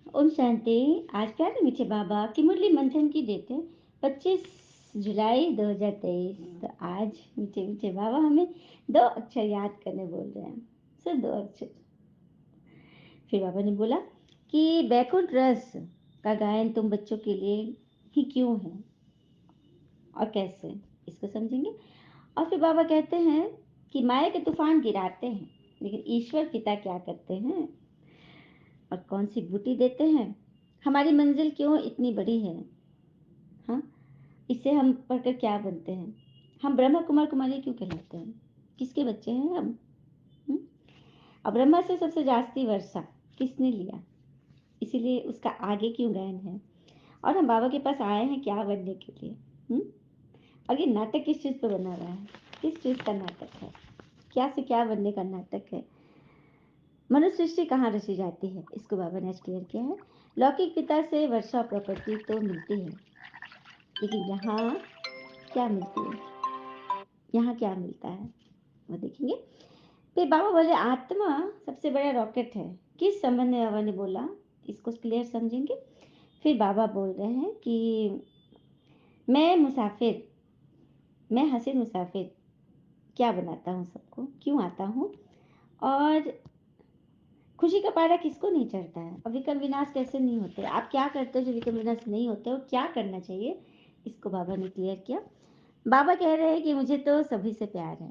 ओम शांति। आज प्यारे मीठे बाबा की मुरली मंथन की डेट है 25 जुलाई 2023। तो आज मीठे मीठे बाबा हमें दो अक्षर याद करने बोल रहे हैं, सिर्फ दो अक्षर। फिर बाबा ने बोला कि बैकुंठ रस का गायन तुम बच्चों के लिए ही क्यों है और कैसे, इसको समझेंगे। और फिर बाबा कहते हैं कि माया के तूफान गिराते हैं, लेकिन ईश्वर पिता क्या करते हैं और कौन सी बूटी देते हैं। हमारी मंजिल क्यों इतनी बड़ी है, हाँ, इससे हम पढ़कर क्या बनते हैं। हम ब्रह्मा कुमार कुमारी क्यों कहलाते हैं, किसके बच्चे हैं हम। हम्म? और ब्रह्मा से सबसे जास्ती वर्षा किसने लिया, इसीलिए उसका आगे क्यों गायन है। और हम बाबा के पास आए हैं क्या बनने के लिए। और ये नाटक किस चीज़ पर बना रहा है, किस चीज़ का नाटक है, क्या से क्या बनने का नाटक है। मनुष्य सृष्टि कहाँ रची जाती है, इसको बाबा ने आज क्लियर किया है। लौकिक पिता से वर्षा प्रॉपर्टी तो मिलती है, लेकिन यहाँ क्या मिलती है, यहाँ क्या मिलता है वो देखेंगे। फिर बाबा बोले आत्मा सबसे बड़ा रॉकेट है, किस संबंध में बाबा ने बोला, इसको क्लियर समझेंगे। फिर बाबा बोल रहे हैं कि मैं मुसाफिर, मैं हसीन मुसाफिर क्या बनाता हूँ सबको, क्यों आता हूँ, और खुशी का पारा किसको नहीं चढ़ता है, और विक्रम विनाश कैसे नहीं होते, आप क्या करते हो जो विक्रम विनाश नहीं होते, और क्या करना चाहिए, इसको बाबा ने क्लियर किया। बाबा कह रहे हैं कि मुझे तो सभी से प्यार है,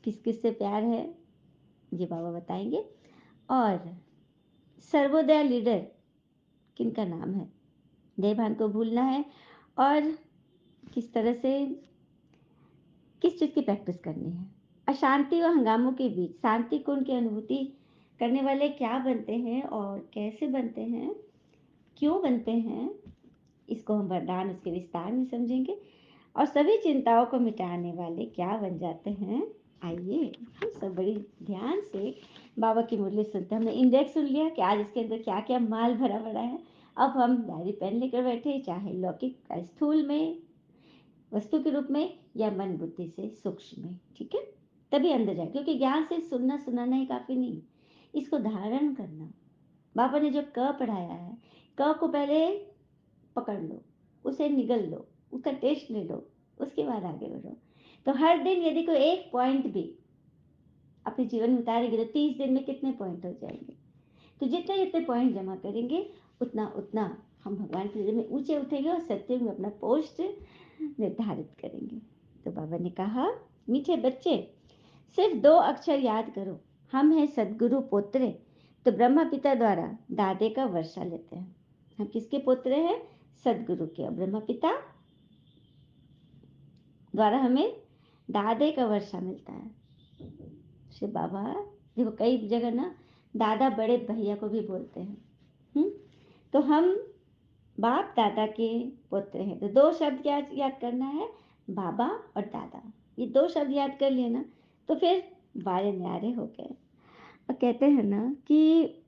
किस किस से प्यार है ये बाबा बताएंगे। और सर्वोदय लीडर किनका नाम है, देवभान को भूलना है, और किस तरह से किस चीज़ की प्रैक्टिस करनी है। अशांति व हंगामों के बीच शांति गुण की अनुभूति करने वाले क्या बनते हैं और कैसे बनते हैं, क्यों बनते हैं, इसको हम वरदान उसके विस्तार में समझेंगे। और सभी चिंताओं को मिटाने वाले क्या बन जाते हैं। आइए हम सब बड़ी ध्यान से बाबा की मुरली सुनते हैं। हमने इंडेक्स सुन लिया कि आज इसके अंदर क्या क्या माल भरा पड़ा है। अब हम डायरी पेन लेकर बैठे, चाहे लौकिक स्थूल में वस्तु के रूप में या मन बुद्धि से सूक्ष्म में, ठीक है, तभी अंदर जाए। क्योंकि ज्ञान से सुनना सुनाना ही काफी नहीं, इसको धारण करना। बाबा ने जो क पढ़ाया है, क को पहले पकड़ लो, उसे निगल लो, उसका टेस्ट ले लो, उसके बाद आगे बढ़ो। तो हर दिन यदि कोई एक पॉइंट भी अपने जीवन में उतारेंगे तो 30 दिन में कितने पॉइंट हो जाएंगे। तो जितने जितने पॉइंट जमा करेंगे उतना उतना हम भगवान के लिए में ऊंचे उठेंगे और सत्य में अपना पोस्ट निर्धारित करेंगे। तो बाबा ने कहा मीठे बच्चे सिर्फ दो अक्षर याद करो, हम हैं सदगुरु पोत्रे। तो ब्रह्मा पिता द्वारा दादे का वर्षा लेते हैं। हम किसके पोत्रे हैं, सदगुरु के। और ब्रह्मा पिता द्वारा हमें दादे का वर्षा मिलता है। श्री बाबा देखो कई जगह ना दादा बड़े भैया को भी बोलते हैं। तो हम बाप दादा के पुत्र हैं। तो दो शब्द क्या याद करना है, बाबा और दादा। ये दो शब्द याद कर लिए ना तो फिर बारे न्यारे हो गए। और कहते हैं ना कि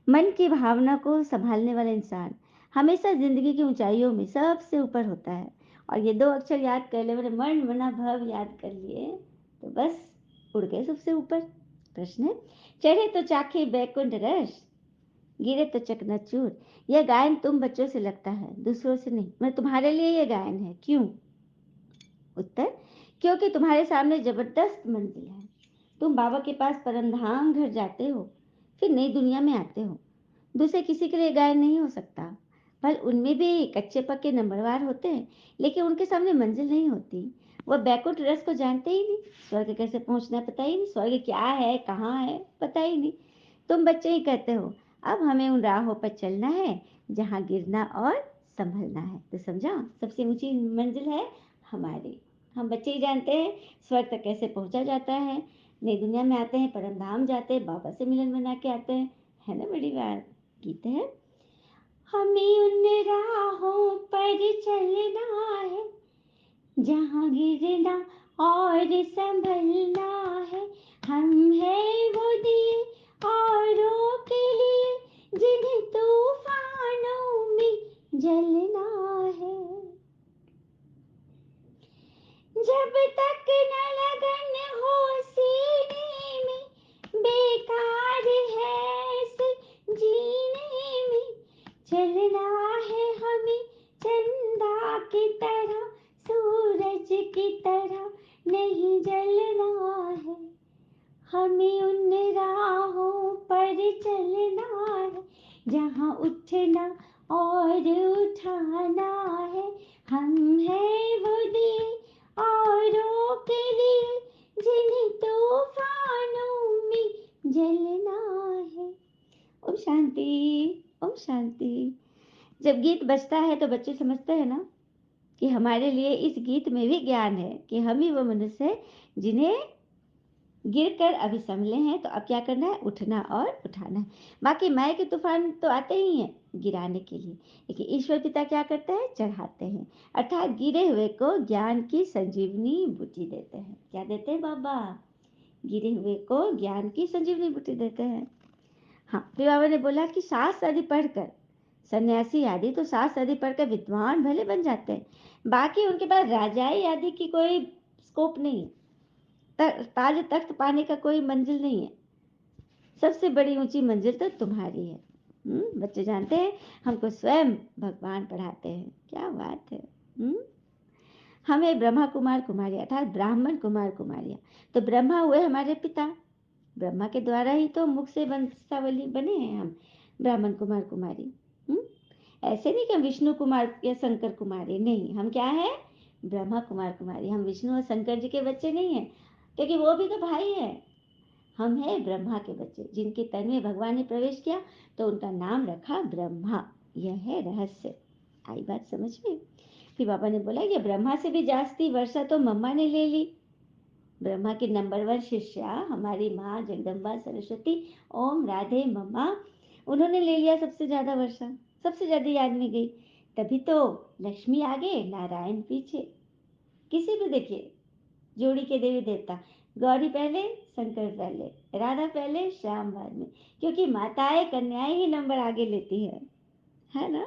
मन की भावना को संभालने वाला इंसान हमेशा जिंदगी की ऊंचाइयों में सबसे ऊपर होता है। और ये दो अक्षर याद कर ले, मेरे मन मना भव याद कर लिए तो बस उड़ गए सबसे ऊपर। प्रश्न है, चढ़े तो चाखे बैकुंठ रस, गिरे तो चकनाचूर। यह गायन तुम बच्चों से लगता है, दूसरों से नहीं। मैं तुम्हारे लिए यह गायन है, क्यों। उत्तर, क्योंकि तुम्हारे सामने जबरदस्त मंजिल है। तुम बाबा के पास परमधाम घर जाते हो, फिर नई दुनिया में आते हो। दूसरे किसी के लिए गायन नहीं हो सकता। पर उनमें भी कच्चे पक्के नंबरवार होते हैं, लेकिन उनके सामने मंजिल नहीं होती। वह बैकुंठ रस को जानते ही नहीं। स्वर्ग कैसे पहुंचना है पता ही नहीं, स्वर्ग क्या है कहाँ है पता ही नहीं। तुम बच्चे ही कहते हो अब हमें उन राहों पर चलना है जहाँ गिरना और संभलना है। तो समझा, सबसे ऊंची मंजिल है हमारी। हम बच्चे ही जानते हैं स्वर्ग तक कैसे पहुंचा जाता है। नई दुनिया में आते हैं, परम धाम जाते हैं, बाबा से मिलन बना के आते हैं। है ना बड़ी बात। गीत है, हमें उन राहों पर चलना है जहाँ गिरना और संभलना है। हम हैं वो दिए औरों के लिए जिन्हें तूफानों में जलना है। जब तक न लगन हो सीने में, बेकार है ऐसे जीने में। चलना है, जहाँ उठना और उठाना है, हम हैं वो दिए औरों के लिए, जिन्हें तूफानों में जलना है। ओम शांति, ओम शांति। जब गीत बजता है तो बच्चे समझते हैं ना कि हमारे लिए इस गीत में भी ज्ञान है कि हम ही वो मनुष्य हैं जिन्हें गिरकर अभी संभले हैं, तो अब क्या करना है, उठना और उठाना है। बाकी माया के तूफान तो आते ही हैं गिराने के लिए, लेकिन ईश्वर पिता क्या करते हैं, चढ़ाते हैं, अर्थात गिरे हुए को ज्ञान की संजीवनी बूटी देते हैं। क्या देते हैं बाबा, गिरे हुए को ज्ञान की संजीवनी बूटी देते हैं। हाँ, फिर बाबा ने बोला कि शास्त्र आदि पढ़कर सन्यासी आदि तो शास्त्र आदि पढ़कर विद्वान भले बन जाते हैं, बाकी उनके पास राजाई आदि की कोई स्कोप नहीं है, ताज तख्त पाने का कोई मंजिल नहीं है। सबसे बड़ी ऊंची मंजिल तो तुम्हारी है। बच्चे जानते हैं हमको स्वयं भगवान पढ़ाते हैं, क्या बात है। हमें ब्रह्मा कुमार कुमारी अर्थात ब्राह्मण कुमार कुमारियाँ, तो ब्रह्मा हुए हमारे पिता, ब्रह्मा के द्वारा ही तो मुख से वंशावली बने हैं हम ब्राह्मण कुमार कुमारी। ऐसे नहीं कि हम विष्णु कुमार या शंकर कुमारी, नहीं, हम क्या है, ब्रह्मा कुमार कुमारी। हम विष्णु और शंकर जी के बच्चे नहीं हैं, क्योंकि वो भी तो भाई है। हम हैं ब्रह्मा के बच्चे, जिनके तन में भगवान ने प्रवेश किया तो उनका नाम रखा ब्रह्मा। यह है रहस्य। आई बात समझ में। फिर बाबा ने बोला ये ब्रह्मा से भी जास्ती वर्षा तो मम्मा ने ले ली। ब्रह्मा की नंबर 1 शिष्या हमारी माँ जगदम्बा सरस्वती, ओम राधे मम्मा, उन्होंने ले लिया सबसे ज्यादा वर्षा, सबसे ज्यादा याद में गई। तभी तो लक्ष्मी आगे, नारायण पीछे। किसी भी देखिए जोड़ी के देवी देवता, गौरी पहले, शंकर पहले, राधा पहले, श्याम बाद में, क्योंकि माताएं कन्याएं ही नंबर आगे लेती है ना।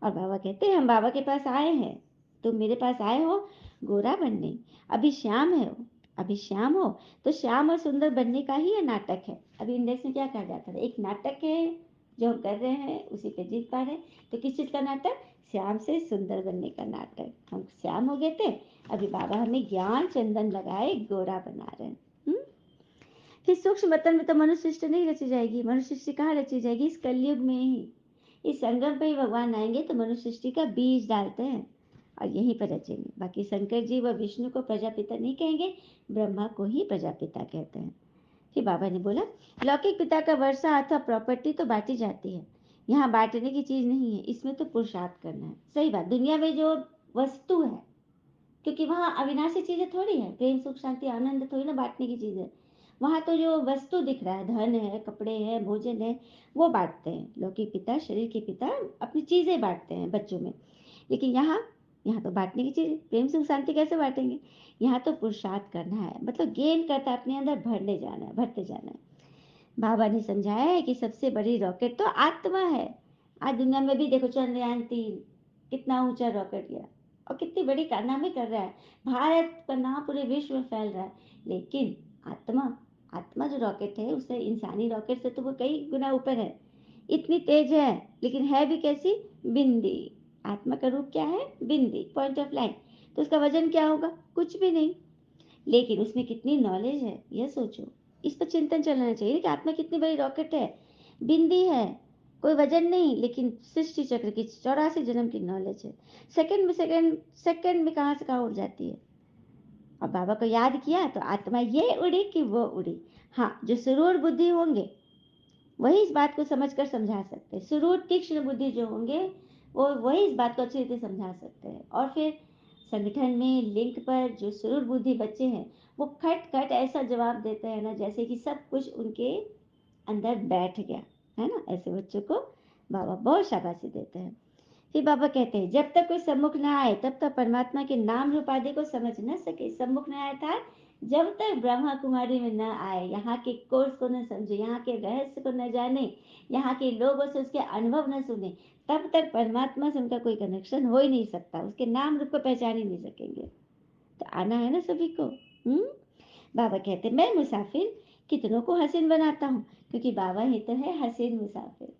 और बाबा कहते हैं हम बाबा के पास आए हैं, तुम मेरे पास आए हो गोरा बनने, अभी श्याम है हो, अभी श्याम हो तो श्याम और सुंदर बनने का ही ये नाटक है। अभी इंडेक्स में क्या कहा जाता है, एक नाटक है जो हम कर रहे हैं, उसी पे जीत पा रहे हैं। तो किस चीज का नाटक, श्याम से सुंदर बनने का नाटक। हम श्याम हो गए थे, अभी बाबा हमें ज्ञान चंदन लगाए गोरा बना रहे हैं। फिर सूक्ष्म वतन में तो मनुष्य सृष्टि नहीं रची जाएगी, मनुष्य सृष्टि कहाँ रची जाएगी, इस कलयुग में ही, इस संगम पे ही भगवान आएंगे तो मनुष्य सृष्टि का बीज डालते हैं और यहीं पर रचेंगे। बाकी शंकर जी व विष्णु को प्रजापिता नहीं कहेंगे, ब्रह्मा को ही प्रजापिता कहते हैं। फिर बाबा ने बोला लौकिक पिता का वर्षा अथवा प्रॉपर्टी तो बांटी जाती है, यहाँ बांटने की चीज नहीं है, इसमें तो पुरुषार्थ करना है। सही बात, दुनिया में जो वस्तु है, क्योंकि वहाँ अविनाशी चीजें थोड़ी है, प्रेम सुख शांति आनंद थोड़ी ना बांटने की चीज है। वहाँ तो जो वस्तु दिख रहा है, धन है, कपड़े हैं, भोजन है, वो बांटते हैं लौकिक पिता, शरीर के पिता अपनी चीजें बांटते हैं बच्चों में। लेकिन यहाँ यहाँ तो बांटने की चीज, प्रेम सुख शांति कैसे बांटेंगे, यहाँ तो पुरुषार्थ करना है, मतलब गेन करता है, अपने अंदर भरने जाना है, भरते जाना है। बाबा ने समझाया है कि सबसे बड़ी रॉकेट तो आत्मा है। आज दुनिया में भी देखो चंद्रयान 3 कितना ऊंचा रॉकेट गया और कितनी बड़ी कारनामे कर रहा है, भारत का नाम पूरे विश्व में फैल रहा है। लेकिन आत्मा, आत्मा जो रॉकेट है उससे, इंसानी रॉकेट से तो वो कई गुना ऊपर है, इतनी तेज है, लेकिन है भी कैसी, बिंदी। आत्मा का रूप क्या है, बिंदी, पॉइंट ऑफ लाइट। तो उसका वजन क्या होगा, कुछ भी नहीं, लेकिन उसमें कितनी नॉलेज है, यह सोचो। इस पर चिंतन चलना चाहिए कि आत्मा कितनी बड़ी रॉकेट है, बिंदी है, कोई वजन नहीं, लेकिन सृष्टि चक्र की 84 जन्म की नॉलेज है। सेकंड में कहाँ से कहाँ उड़ जाती है। और बाबा को याद किया तो आत्मा ये उड़ी कि वो उड़ी। हाँ, जो सुरूर बुद्धि होंगे वही इस बात को समझकर समझा सकते हैं, सुरूर तीक्ष्ण बुद्धि जो होंगे वो वही इस बात को अच्छी रीति समझा सकते हैं। और फिर संगठन में लिंक पर जो सुरूर बुद्धि बच्चे हैं वो खट खट ऐसा जवाब देते हैं ना, जैसे कि सब कुछ उनके अंदर बैठ गया है ना। ऐसे बच्चों को बाबा बहुत शाबाशी देते हैं। फिर बाबा कहते हैं जब तक कोई सम्मुख न आए तब तक परमात्मा के नाम रूप आदि को समझ न सके। सम्मुख न आया था, जब तक ब्रह्मा कुमारी में न आए, यहाँ के कोर्स को न समझे, यहाँ के रहस्य को न जाने, यहाँ के लोगों से उसके अनुभव न सुने, तब तक परमात्मा से उनका कोई कनेक्शन हो ही नहीं सकता, उसके नाम रूप को पहचान ही नहीं सकेंगे। तो आना है ना सभी को। बाबा कहते मैं मुसाफिर कितनों को हसीन बनाता हूँ, क्योंकि बाबा ही तो है हसीन मुसाफिर।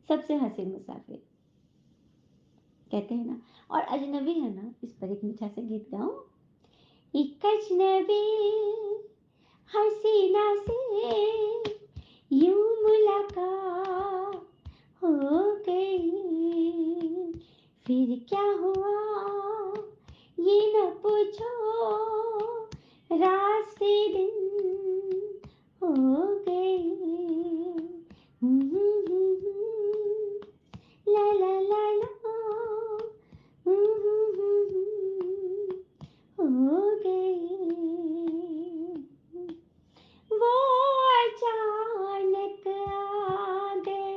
सबसे हसीन मुसाफिर कहते हैं ना। और अजनबी है ना, इस पर एक मीठा से गीत गाऊं। एक अजनबी हसीना से फिर क्या हुआ ये न पूछो, रास्ते दिन हो गए। ला ला ला ला, हो गए। वो अचानक आ गए,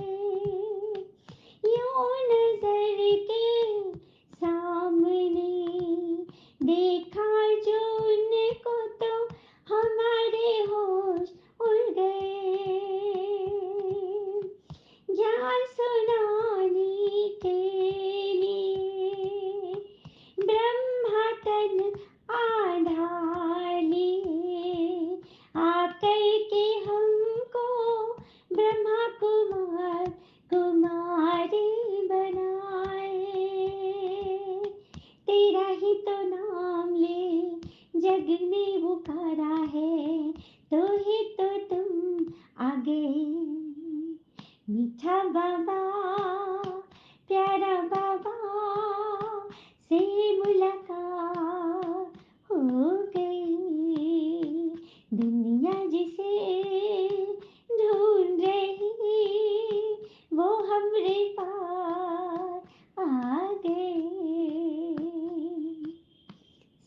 यूं नजर के सामने, देखा जो उनको तो हमारे होश उड़ गए। ज्ञान सुनाने के लिए ब्रह्मा तन आधार लिए, आकर के हमको ब्रह्मा कुमार कुमारी बनाए। तेरा ही तो नाम ले जग ने पुकारा है, तो ही तो तुम आ गए। मीठा बाबा प्यारा बाबा से मुलाकात हो गई। दुनिया जिसे ढूंढ रही वो हमरे पास आ गए।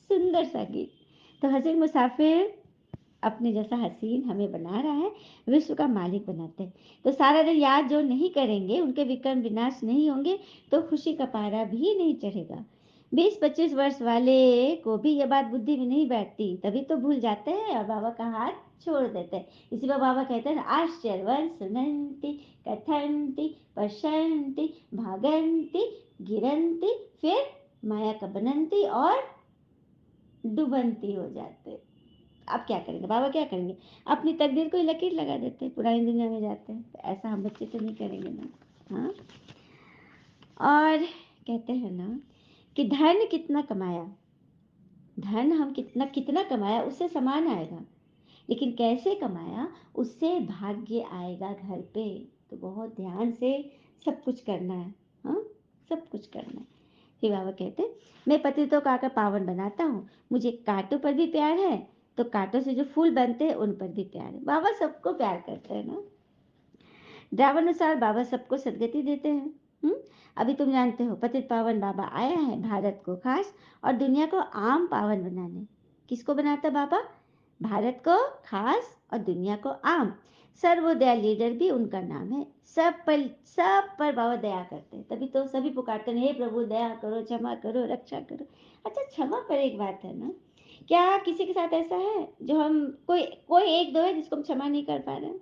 सुंदर सा गीत। तो हसीन मुसाफिर अपने जैसा हसीन हमें बना रहा है, विश्व का मालिक बनाते हैं। तो सारा दिन याद जो नहीं करेंगे, उनके विक्रम विनाश नहीं होंगे, तो खुशी का पारा भी नहीं चढ़ेगा। 20-25 वर्ष वाले को भी ये बात बुद्धि में नहीं बैठती, तभी तो भूल जाते हैं और बाबा का हाथ छोड़ देते हैं। इसी पर बाबा कहते हैं, आश्चर्यवन् सुनन्ति कथन्ति पश्यन्ति भागन्ति गिरन्ति, फिर माया का बनन्ति और डुबंती हो जाते। अब क्या करेंगे बाबा, क्या करेंगे, अपनी तकदीर को ही लकीर लगा देते हैं, पुरानी दुनिया में जाते हैं। तो ऐसा हम बच्चे तो नहीं करेंगे ना। हाँ, और कहते हैं ना कि धन कितना कमाया, धन हम कितना कितना कमाया उससे समान आएगा, लेकिन कैसे कमाया उससे भाग्य आएगा घर पे। तो बहुत ध्यान से सब कुछ करना है। हाँ, सब कुछ करना है। फिर बाबा कहते, मैं पतितों का आकर पावन बनाता हूँ, मुझे कांटों पर भी प्यार है, तो कांटों से जो फूल बनते हैं उन पर भी प्यार है। बाबा सबको प्यार करते हैं ना। ड्रामानुसार बाबा सबको सदगति देते हैं। अभी तुम जानते हो पतित पावन बाबा आया है भारत को खास और दुनिया को आम पावन बनाने। किसको बनाता बाबा? भारत को खास और दुनिया को आम। सर्वोदया लीडर भी उनका नाम है। सब पर बाबा दया करते हैं, तभी तो सभी पुकारते हैं, हे प्रभु दया करो, क्षमा करो, रक्षा करो। अच्छा, क्षमा पर एक बात है ना, क्या किसी के साथ ऐसा है जो हम कोई कोई एक दो है जिसको हम क्षमा नहीं कर पा रहे हैं?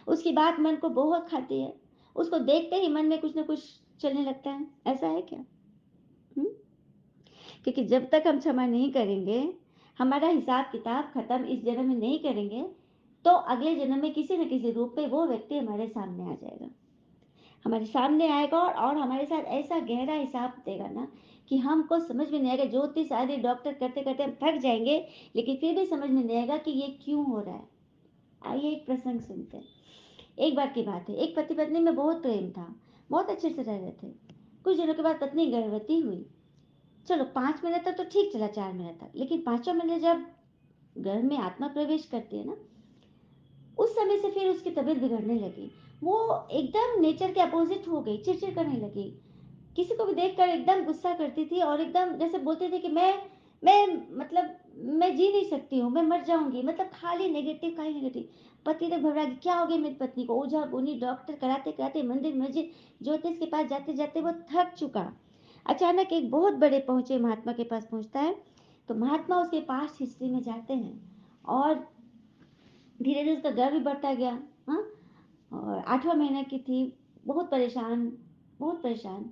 उसकी बात मन को बहुत खाती है, उसको देखते ही मन में कुछ ना कुछ चलने लगता है, ऐसा है क्या? हुँ? क्योंकि जब तक हम क्षमा नहीं करेंगे, हमारा हिसाब किताब खत्म इस जन्म में नहीं करेंगे, तो अगले जन्म में किसी न किसी रूप में वो व्यक्ति हमारे सामने आ जाएगा, हमारे सामने आएगा और हमारे साथ ऐसा गहरा हिसाब देगा ना कि हमको समझ में नहीं आएगा। ज्योतिष आदि डॉक्टर करते करते हम थक जाएंगे, लेकिन फिर भी समझ में नहीं आएगा कि ये क्यों हो रहा है। आइए एक प्रसंग सुनते हैं। एक बार की बात है, एक पति पत्नी में बहुत प्रेम था, बहुत अच्छे से रह रहे थे। कुछ दिनों के बाद पत्नी गर्भवती हुई। चलो 5 महीने तक तो ठीक चला, 4 महीने तक, लेकिन 5वें महीने जब गर्भ में आत्मा प्रवेश करती है ना, उस समय से फिर उसकी तबीयत बिगड़ने लगी। वो एकदम नेचर के अपोजिट हो गई, चिड़चिड़ करने लगी, किसी को भी देखकर एकदम गुस्सा करती थी और एकदम जैसे बोलती थी कि मैं मतलब मैं जी नहीं सकती हूँ, मैं मर जाऊंगी, मतलब खाली नेगेटिव, खाली नेगेटिव। पति ने घबरा गया, क्या हो गया मेरी पत्नी को? ओझा गुनी डॉक्टर कराते कराते, मंदिर मस्जिद ज्योतिष के पास जाते जाते वो थक चुका। अचानक एक बहुत बड़े पहुंचे महात्मा के पास पहुंचता है। तो महात्मा उसके पास हिस्ट्री में जाते हैं और धीरे धीरे उसका गर्व भी बढ़ता गया। हाँ, और 8वां महीना की थी, बहुत परेशान, बहुत परेशान।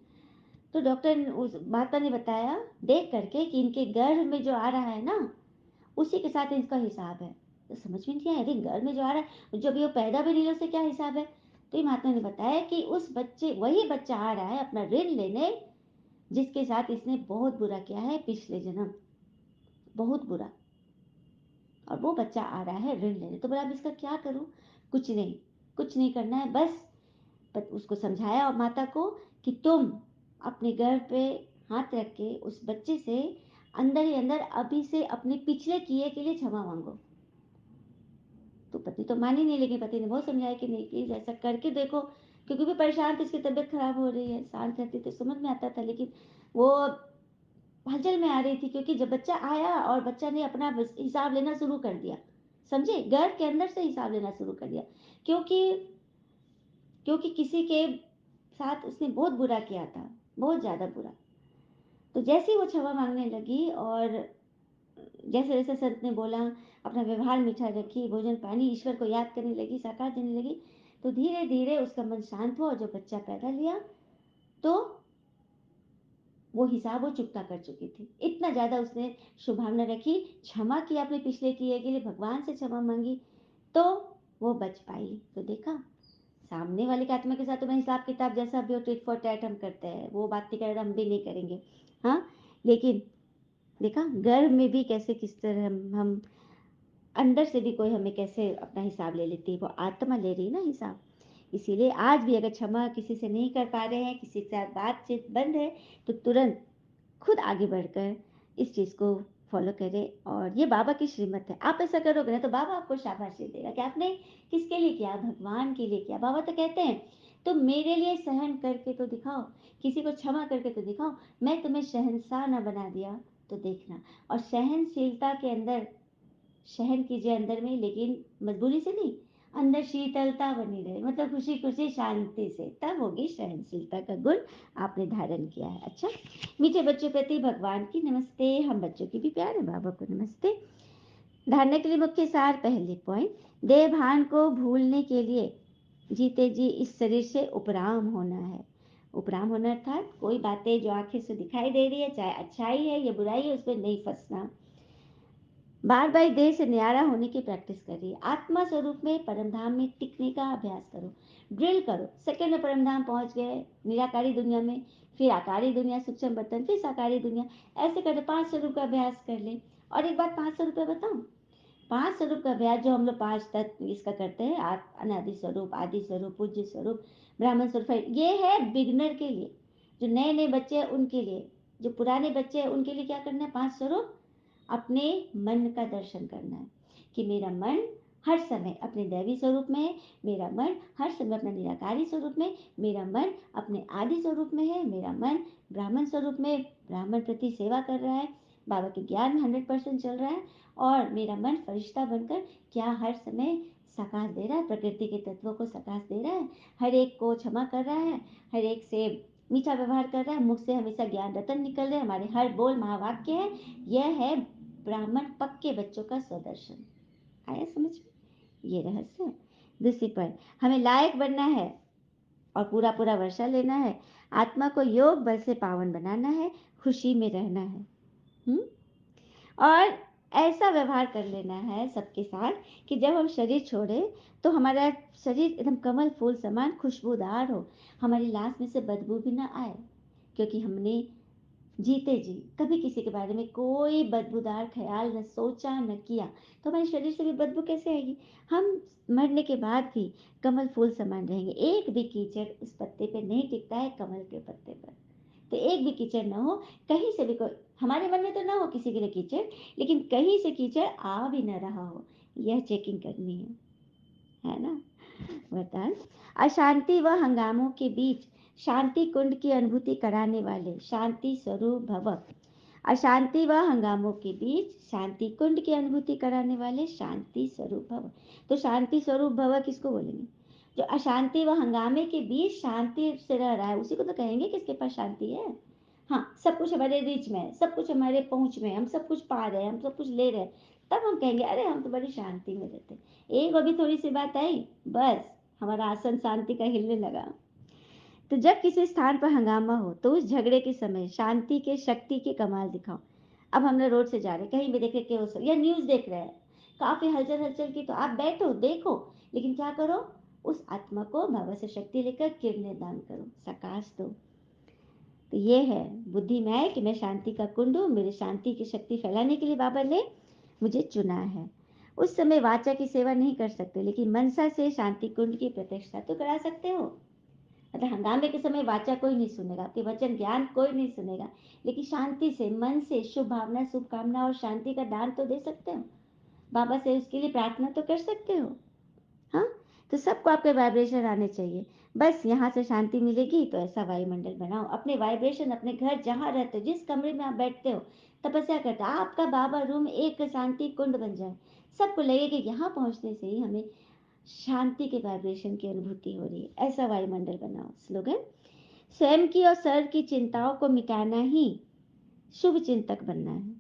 तो डॉक्टर उस माता ने बताया देख करके कि इनके गर्भ में जो आ रहा है ना, उसी के साथ इसका हिसाब है। तो समझ में नहीं आया, अरे गर्भ में जो आ रहा है, जब ये पैदा भी नहीं, उससे क्या हिसाब है? तो ये महात्मा ने बताया कि उस बच्चे, वही बच्चा आ रहा है अपना ऋण लेने, जिसके साथ इसने बहुत बुरा किया है पिछले जन्म, बहुत बुरा। और वो बच्चा आ रहा है ऋण लेने। तो बोला अब इसका क्या करूं? कुछ नहीं, कुछ नहीं करना है, बस उसको समझाया और माता को कि तुम अपने गर्भ पे हाथ रख के उस बच्चे से अंदर ही अंदर अभी से अपने पिछले किए के लिए क्षमा मांगो। तो पति तो मान ही नहीं, लेकिन पति ने बहुत समझाया कि नहीं प्लीज ऐसा करके देखो, क्योंकि भी परेशान थी, उसकी तबीयत खराब हो रही है। शांत रहती तो समझ में आता था, लेकिन वो हलचल में आ रही थी, क्योंकि जब बच्चा आया और बच्चा ने अपना हिसाब लेना शुरू कर दिया, समझे, घर के अंदर से हिसाब लेना शुरू कर दिया, क्योंकि क्योंकि किसी के साथ उसने बहुत बुरा किया था, बहुत ज्यादा बुरा। तो जैसे ही वो क्षमा मांगने लगी और जैसे जैसे संत ने बोला, अपना व्यवहार मीठा रखी, भोजन पानी ईश्वर को याद करने लगी, साकार देने लगी, तो धीरे धीरे उसका मन शांत हुआ और जो बच्चा पैदा लिया तो वो हिसाब वो चुकता कर चुकी थी। इतना ज्यादा उसने शुभावना रखी, क्षमा की, अपने पिछले किए के लिए भगवान से क्षमा मांगी, तो वो बच पाई। तो देखा, सामने वाले की आत्मा के साथ तो मैं हिसाब किताब जैसा भी हो टिट फॉर टैट हम करते हैं, वो बात नहीं करे, हम भी नहीं करेंगे। हाँ, लेकिन देखा गर्भ में भी कैसे किस तरह हम अंदर से भी कोई हमें कैसे अपना हिसाब ले लेती है, वो आत्मा ले रही है ना हिसाब। इसीलिए आज भी अगर क्षमा किसी से नहीं कर पा रहे हैं, किसी के साथ बातचीत बंद है, तो तुरंत खुद आगे बढ़कर इस चीज़ को फॉलो करें। और ये बाबा की श्रीमत है, आप ऐसा करोगे ना तो बाबा आपको शाबाशी देगा कि आपने किसके लिए किया, भगवान के लिए किया। बाबा तो कहते हैं तो मेरे लिए सहन करके तो दिखाओ, किसी को क्षमा करके तो दिखाओ, मैं तुम्हें शहंशाह ना बना दिया तो देखना। और सहनशीलता के अंदर शहर कीजिए अंदर में, लेकिन मजबूरी से नहीं, अंदर शीतलता बनी रहे, मतलब खुशी खुशी शांति से, तब होगी सहनशीलता का गुण आपने धारण किया है। अच्छा, मीठे बच्चों प्रति भगवान की नमस्ते, हम बच्चों की भी प्यारे बाबा को नमस्ते। धारणा के लिए मुख्य सार, पहले पॉइंट, देह भान को भूलने के लिए जीते जी इस शरीर से उपराम होना है। उपराम होना अर्थात कोई बातें जो आंखें से दिखाई दे रही है, चाहे अच्छाई है या बुराई है, उसमें नहीं फंसना। बार बार देह से न्यारा होने की प्रैक्टिस करिए। आत्मा स्वरूप में परमधाम में टिकने का अभ्यास करो, ड्रिल करो। सेकंड में परमधाम पहुंच गए, निराकारी दुनिया में, फिर आकारी दुनिया, सूक्ष्म बर्तन, फिर साकारी दुनिया, ऐसे करते 5 स्वरूप का अभ्यास कर ले। और एक बात 5 स्वरूप का बताऊं, 5 स्वरूप का अभ्यास जो हम लोग 5 तत्व इसका करते हैं, अनादि स्वरूप, आदि स्वरूप, पूज्य स्वरूप, ब्राह्मण स्वरूप, ये है बिगनर के लिए, जो नए नए बच्चे हैं उनके लिए। जो पुराने बच्चे हैं उनके लिए क्या करना है, 5 स्वरूप अपने मन का दर्शन करना है, कि मेरा मन हर समय अपने दैवी स्वरूप में है, मेरा मन हर समय अपने निराकारी स्वरूप में, मेरा मन अपने आदि स्वरूप में है, मेरा मन ब्राह्मण स्वरूप में ब्राह्मण प्रति सेवा कर रहा है, बाबा के ज्ञान में 100% चल रहा है, और मेरा मन फरिश्ता बनकर क्या हर समय सकाश दे रहा है, प्रकृति के तत्वों को सकाश दे रहा है, हर एक को क्षमा कर रहा है, हर एक से मीठा व्यवहार कर रहा है, मुख से हमेशा ज्ञान रतन निकल रहे हैं, हमारे हर बोल महावाक्य है। यह है ब्राह्मण पक्के बच्चों का स्वदर्शन। आया समझ में ये रहस्य। दूसरी पॉइंट, हमें लायक बनना है और पूरा पूरा वर्षा लेना है, आत्मा को योग बल से पावन बनाना है, खुशी में रहना है। और ऐसा व्यवहार कर लेना है सबके साथ कि जब हम शरीर छोड़े तो हमारा शरीर एकदम कमल फूल समान खुशबूदार हो, हमारी लाश में से बदबू भी ना आए, क्योंकि हमने जीते जी कभी किसी के बारे में कोई बदबूदार ख्याल न सोचा न किया, तो हमारे शरीर से भी बदबू कैसे आएगी। हम मरने के बाद भी कमल फूल समान रहेंगे, एक भी कीचड़ उस पत्ते पे नहीं टिकता है, कमल के पत्ते पर। तो एक भी कीचड़ ना हो, कहीं से भी कोई, हमारे मन में तो ना हो किसी के लिए कीचड़, लेकिन कहीं से कीचड़ आ भी ना रहा हो, यह चेकिंग करनी है ना। वरदान, अशांति व हंगामों के बीच शांति कुंड की अनुभूति कराने वाले शांति स्वरूप भव। अशांति व हंगामों के बीच शांति कुंड की अनुभूति कराने वाले शांति स्वरूप भव। तो शांति स्वरूप भव किसको बोलेंगे, जो अशांति व हंगामे के बीच शांति से रह रहा है, उसी को तो कहेंगे किसके पास शांति है। हाँ, सब कुछ हमारे रीच में है, सब कुछ हमारे पहुंच में है, हम सब कुछ पा रहे हैं, हम सब कुछ ले रहे हैं, तब हम कहेंगे अरे हम तो बड़ी शांति में रहते हैं। एक अभी थोड़ी सी बात आई, बस हमारा आसन शांति का हिलने लगा। तो जब किसी स्थान पर हंगामा हो तो उस झगड़े के समय शांति के शक्ति के कमाल दिखाओ। अब हम लोग रोड से जा रहे, कहीं भी देख रहे हो या न्यूज देख रहे हैं, काफी हलचल हलचल की, तो आप बैठो देखो, लेकिन क्या करो, उस आत्मा को बाबा से शक्ति लेकर किरणें दान करो, प्रकाश दो। तो ये है बुद्धि में आए कि मैं शांति का कुंड हूँ, मेरे शांति की शक्ति फैलाने के लिए बाबा ने मुझे चुना है। उस समय वाचा की सेवा नहीं कर सकते, लेकिन मनसा से शांति कुंड की प्रतिष्ठा तो करा सकते हो। मतलब हंगामे के समय वाचा कोई नहीं सुनेगा, आपके वचन ज्ञान कोई नहीं सुनेगा, लेकिन शांति से, मन से शुभ भावना, शुभकामना और शांति का दान तो दे सकते हो, बाबा से उसके लिए प्रार्थना तो कर सकते हो। हाँ, तो सबको आपके वाइब्रेशन आने चाहिए। बस यहाँ से शांति मिलेगी तो ऐसा वायुमंडल बनाओ, अपने वाइब्रेशन, अपने घर जहाँ रहते हो, जिस कमरे में आप बैठते हो, तपस्या करते हो, आपका बाबा रूम एक शांति कुंड बन जाए। सबको लगे कि यहाँ पहुँचने से ही हमें शांति के वाइब्रेशन की अनुभूति हो रही है, ऐसा वायुमंडल बनाओ। स्लोगन, स्वयं की और सर की चिंताओं को मिटाना ही शुभ चिंतक बनना है।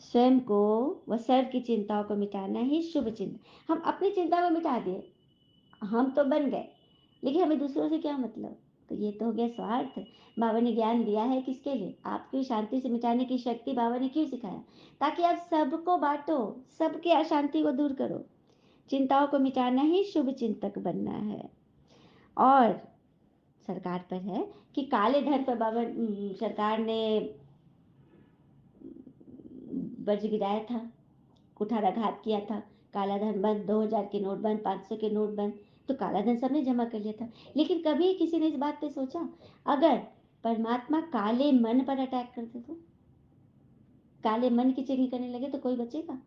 स्वयं को व सर की चिंताओं को मिटाना ही शुभ चिंतक। हम अपनी चिंता को मिटा दिए, हम तो बन गए, लेकिन हमें दूसरों से क्या मतलब? तो ये तो हो गया स्वार्थ। बाबा ने ज्ञान दिया है किसके लिए? आपकी शांति से मिटाने की शक्ति बाबा ने क्यों सिखाया? ताकि आप सबको बांटो, सबके अशांति को दूर करो। चिंताओं को मिटाना ही शुभ चिंतक बनना है। और सरकार पर है कि काले धन पर बाबा सरकार ने बज गिराया था, कुठाराघात किया था, काला धन बंद, 2000 के नोट बंद, 500 के नोट बंद, तो काला धन सबने जमा कर लिया था। लेकिन कभी किसी ने इस बात पे सोचा, अगर परमात्मा काले मन पर अटैक कर दे तो, काले मन की चेकिंग करने लगे तो कोई बचेगा?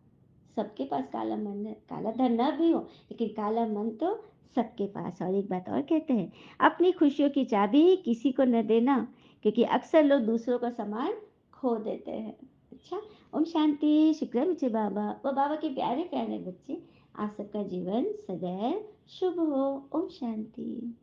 सबके पास काला मन है, काला धन न भी हो, लेकिन काला मन तो सबके पास। और एक बात और कहते हैं, अपनी खुशियों की चाबी किसी को न देना, क्योंकि अक्सर लोग दूसरों का सामान खो देते हैं। अच्छा, ओम शांति। शुक्र मुझे बाबा वो बाबा के प्यारे प्यारे बच्चे, आप सबका जीवन सदैव शुभ हो। ओम शांति।